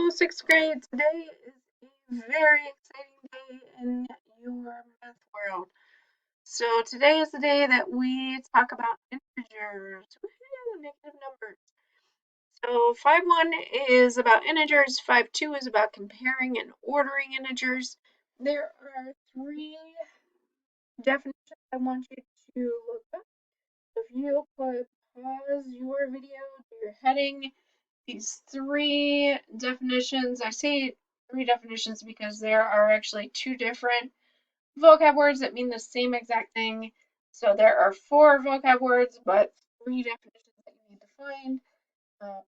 Sixth grade. Today is a very exciting day in your math world. So today is the day that we talk about integers. Woohoo, negative numbers. So 5-1 is about integers, 5-2 is about comparing and ordering integers. There are three definitions I want you to look up. If you pause your video to your heading, these three definitions. I say three definitions because there are actually two different vocab words that mean the same exact thing. So there are four vocab words, but three definitions that you need to find.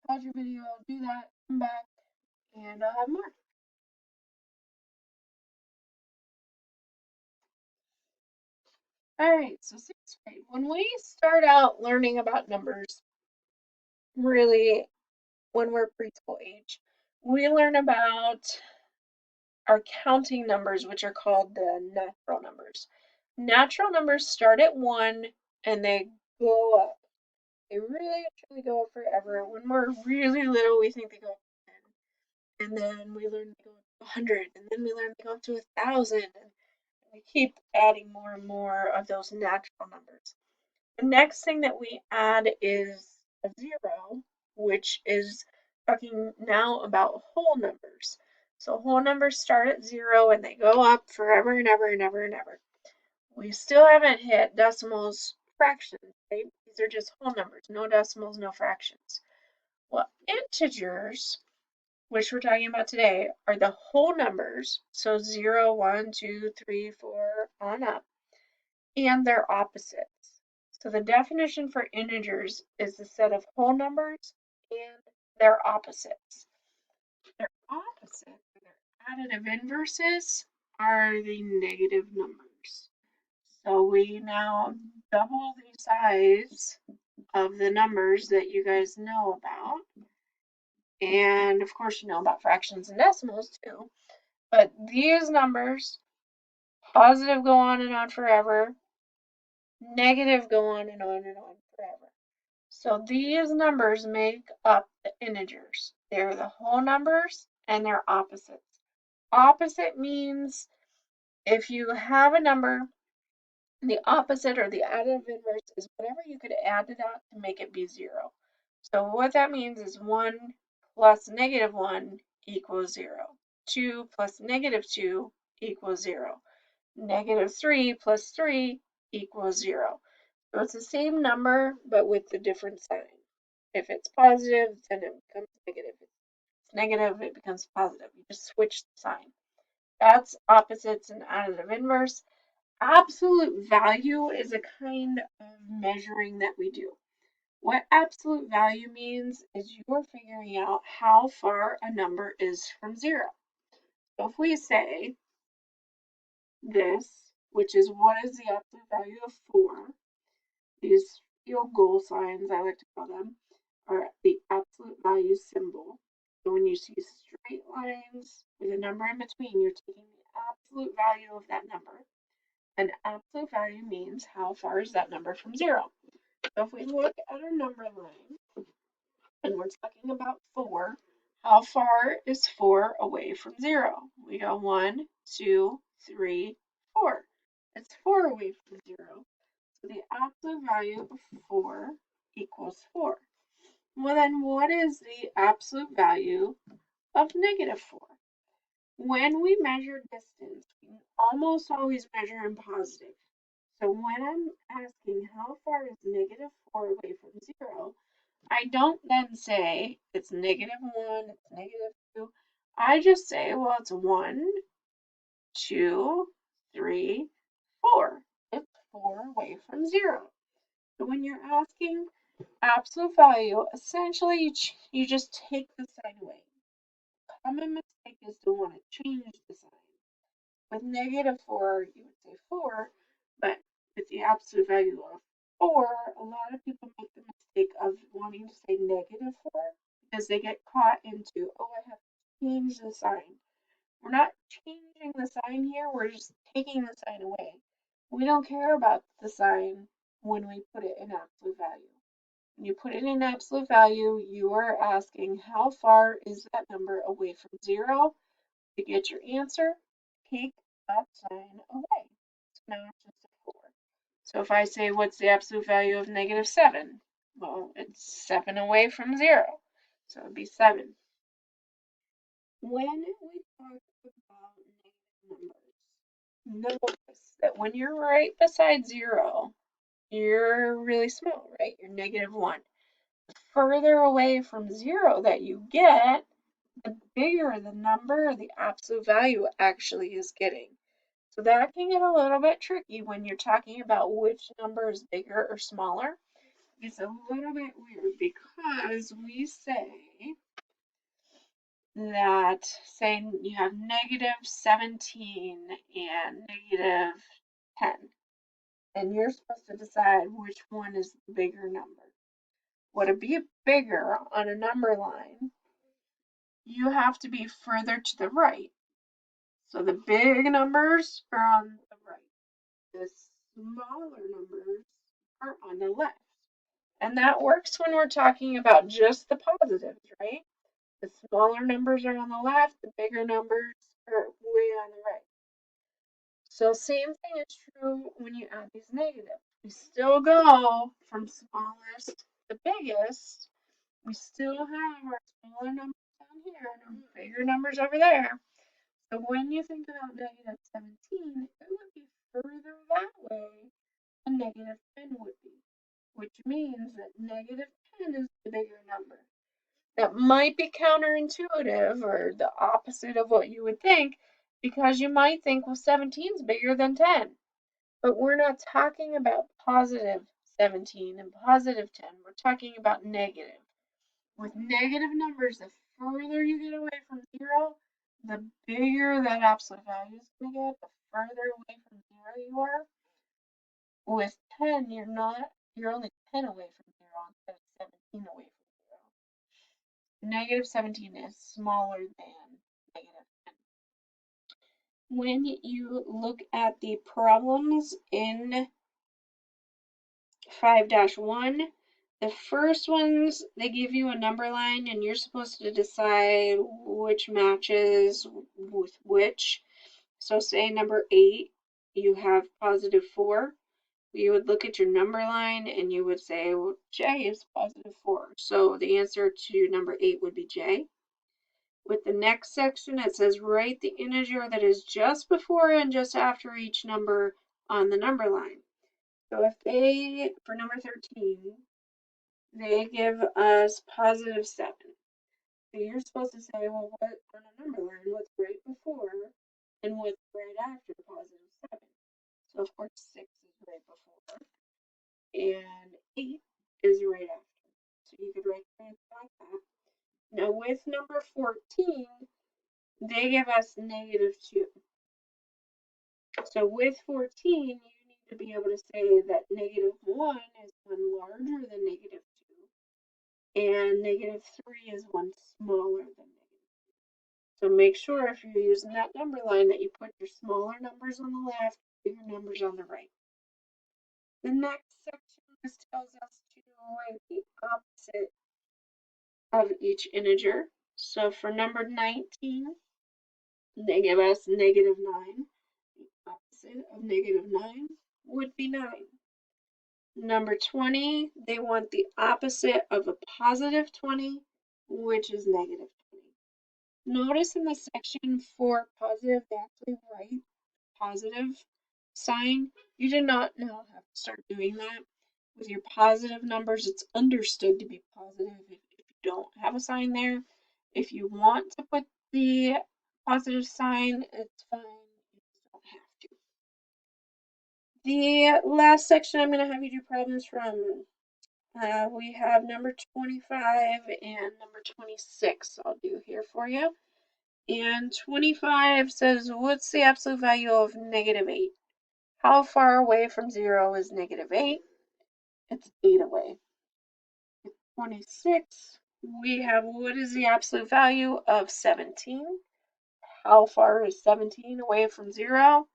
Pause your video, do that, come back, and I'll have more. All right, so sixth grade. When we start out learning about numbers, really, when we're preschool age, we learn about are counting numbers, which are called the natural numbers. Natural numbers start at 1 and they go up. They really truly go up forever. When we're really little, we think they go up to 10. And then we learn they go up to 100. And then we learn they go up to 1,000. And we keep adding more and more of those natural numbers. The next thing that we add is a 0, which is talking now about whole numbers. So whole numbers start at 0 and they go up forever and ever and ever and ever. We still haven't hit decimals, fractions, right? These are just whole numbers, no decimals, no fractions. Well, integers, which we're talking about today, are the whole numbers, so 0, 1, 2, 3, 4, on up, and their opposites. So the definition for integers is the set of whole numbers and their opposites. Their opposites, their additive inverses, are the negative numbers. So we now double the size of the numbers that you guys know about. And of course, you know about fractions and decimals too. But these numbers, positive go on and on forever, negative go on and on and on forever. So these numbers make up the integers. They're the whole numbers and their opposites. Opposite means if you have a number, the opposite or the additive inverse is whatever you could add to that to make it be 0. So what that means is 1 plus negative 1 equals 0. 2 plus negative 2 equals 0. Negative 3 plus 3 equals 0. So it's the same number, but with the different sign. If it's positive, then it becomes negative. If it's negative, it becomes positive. You just switch the sign. That's opposites and additive inverse. Absolute value is a kind of measuring that we do. What absolute value means is you're figuring out how far a number is from 0. So if we say this, which is what is the absolute value of 4, these field goal signs, I like to call them, are the absolute value symbol. So when you see straight lines with a number in between, you're taking the absolute value of that number. And absolute value means how far is that number from 0. So if we look at our number line, and we're talking about 4, how far is 4 away from 0? We go 1, 2, 3, 4. It's 4 away from 0. So the absolute value of 4 equals 4. Well, then what is the absolute value of negative 4? When we measure distance, we almost always measure in positive. So when I'm asking how far is negative 4 away from 0, I don't then say it's negative 1, it's negative 2. I just say, well, it's 1, 2, 3, 4. It's 4 away from 0. So when you're asking absolute value, essentially you just take the sign away. Common mistake is to want to change the sign. With negative 4, you would say 4, but with the absolute value of 4, a lot of people make the mistake of wanting to say negative 4 because they get caught into, oh, I have to change the sign. We're not changing the sign here, we're just taking the sign away. We don't care about the sign when we put it in absolute value. When you put it in absolute value, you are asking how far is that number away from 0? To get your answer, take that sign away. So now it's just a 4. So if I say, what's the absolute value of -7? Well, it's 7 away from 0. So it'd be 7. When we talk about negative numbers, notice that when you're right beside 0, you're really small, right? You're -1. The further away from 0 that you get, the bigger the number, the absolute value actually is getting. So that can get a little bit tricky when you're talking about which number is bigger or smaller. It's a little bit weird because we say that, say you have -17 and -10, and you're supposed to decide which one is the bigger number. Well, to be bigger on a number line, you have to be further to the right. So the big numbers are on the right. The smaller numbers are on the left. And that works when we're talking about just the positives, right? The smaller numbers are on the left, the bigger numbers are way on the right. So same thing is true when you add these negatives. We still go from smallest to biggest. We still have our smaller numbers down here and our bigger numbers over there. So when you think about -17, it would be further that way than -10 would be, which means that -10 is the bigger number. That might be counterintuitive or the opposite of what you would think, because you might think, well, 17 is bigger than 10. But we're not talking about positive 17 and positive 10. We're talking about negative. With negative numbers, the further you get away from 0, the bigger that absolute value is going to get, the further away from 0 you are. With 10, you're only 10 away from 0 instead of 17 away from 0. -17 is smaller than -10. When you look at the problems in 5-1, the first ones, they give you a number line and you're supposed to decide which matches with which. So say number 8, you have +4. You would look at your number line and you would say, well, J is +4. So the answer to number 8 would be J. With the next section, it says write the integer that is just before and just after each number on the number line. So if they, for number 13, they give us +7. So you're supposed to say, well, what on a number line, what's right before and what's right after +7? So of course 6 is right before and 8 is right after. So you could write it like that. Now with number 14, they give us -2. So with 14, you need to be able to say that -1 is one larger than -2. And -3 is one smaller than -2. So make sure if you're using that number line that you put your smaller numbers on the left, bigger numbers on the right. The next section just tells us to write the opposite of each integer. So for number 19, they give us -9. The opposite of -9 would be 9. Number 20, they want the opposite of a +20, which is -20. Notice in the section for positive, they actually write positive sign. You do not now have to start doing that. With your positive numbers, it's understood to be positive if you don't have a sign there. If you want to put the positive sign, it's fine. You just don't have to. The last section I'm going to have you do problems from. We have number 25 and number 26 I'll do here for you. And 25 says, what's the absolute value of -8? How far away from 0 is -8? It's 8 away. 26, we have, what is the absolute value of 17? How far is 17 away from 0?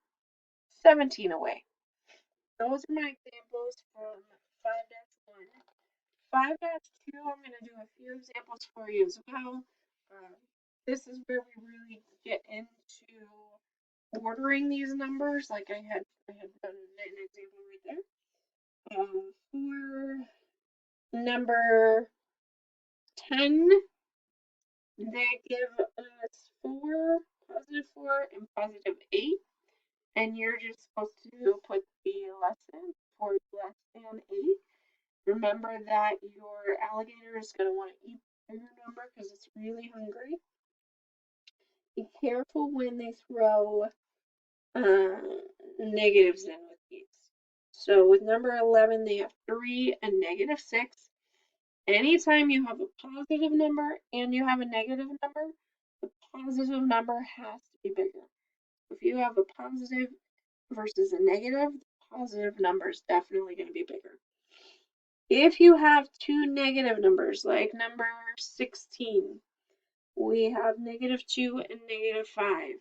17 away. Those are my examples from 5-1. 5-2, I'm going to do a few examples for you as well. This is where we really get into ordering these numbers, like I had done an example right there. For number 10, they give us 4, positive 4, and positive 8, and you're just supposed to put the less than, 4 less than 8. Remember that your alligator is going to want to eat your number because it's really hungry. Be careful when they throw negatives in with these. So with number 11, they have 3 and negative 6. Anytime you have a positive number and you have a negative number, the positive number has to be bigger. If you have a positive versus a negative, the positive number is definitely going to be bigger. If you have two negative numbers, like number 16, we have -2 and -5.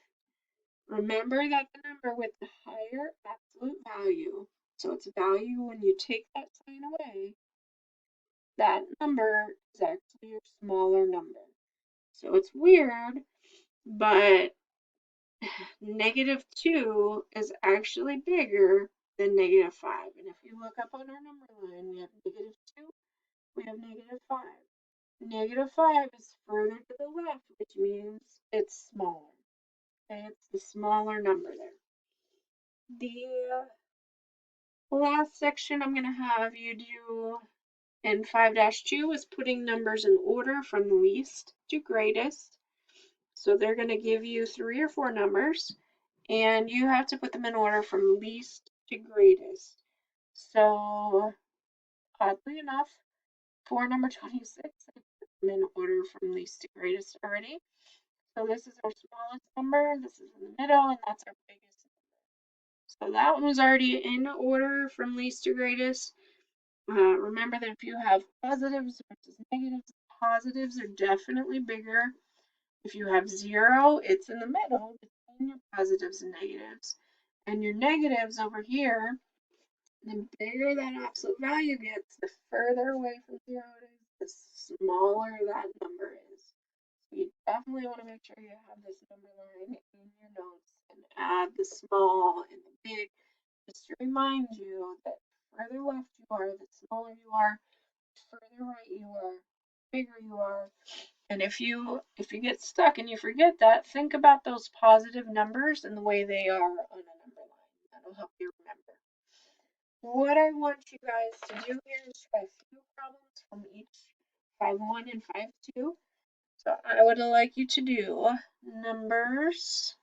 Remember that the number with the higher absolute value, so its value when you take that sign away, that number is actually your smaller number. So it's weird, but -2 is actually bigger than -5. And if you look up on our number line, we have -2, we have -5. -5 is further to the left, which means it's smaller. Okay, it's the smaller number there. The last section I'm going to have you do in 5-2 is putting numbers in order from least to greatest. So they're going to give you 3 or 4 numbers, and you have to put them in order from least to greatest. So, oddly enough, for number 26, I put them in order from least to greatest already. So this is our smallest number, this is in the middle, and that's our biggest number. So that one was already in order from least to greatest. Remember that if you have positives versus negatives, positives are definitely bigger. If you have 0, it's in the middle between your positives and negatives. And your negatives over here, the bigger that absolute value gets, the further away from 0 it is, the smaller that number is. So you definitely want to make sure you have this number line in your notes and add the small and the big, just to remind you that the further left you are, the smaller you are, the further right you are, the bigger you are. And if you get stuck and you forget that, think about those positive numbers and the way they are on a number line. That'll help you remember. What I want you guys to do here is try a few problems from each 5-1 and 5-2. So I would like you to do numbers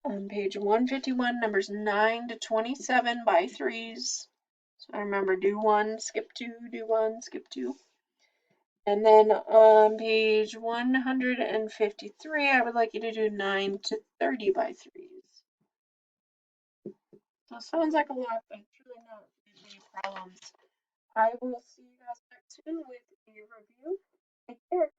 on page 151, numbers 9 to 27 by 3s. So remember, do 1, skip 2, do 1, skip 2. And then on page 153, I would like you to do 9 to 30 by 3s. So it sounds like a lot, but it's really not many problems. I will see you guys back soon with a review. Take care.